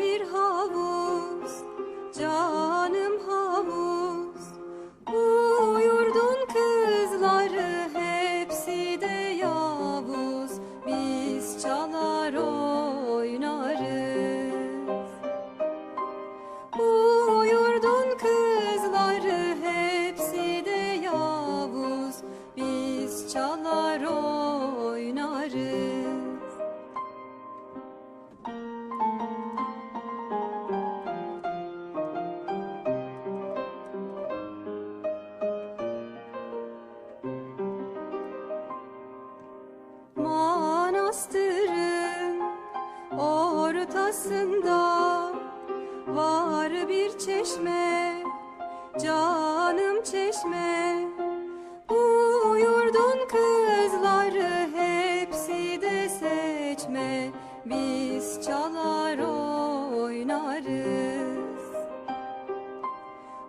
bir havuz, canım havuz. Bu yurdun kızları hepsi de yavuz, biz çalar oynarız. Bu yurdun kızları hepsi de yavuz, biz çalar oynarız. Manastırın ortasında var bir çeşme, canım çeşme. Bu yurdun kızları hepsi de seçme, biz çalar oynarız.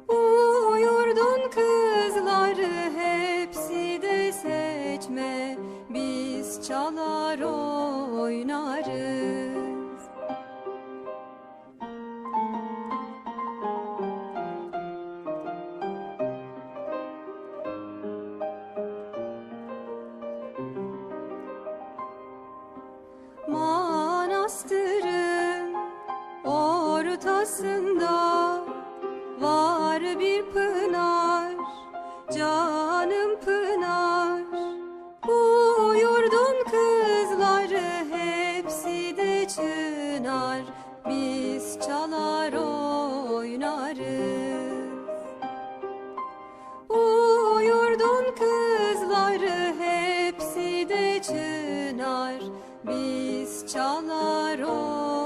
Bu yurdun kızları hepsi de seçme, biz çalar oynarız. Manastırın ortasında var bir pınar, canım pınar. Bu yurdun kızları hepsi de çınar, biz çalar oynarız. Bu yurdun kızları hepsi de çınar, biz çalar oynarız.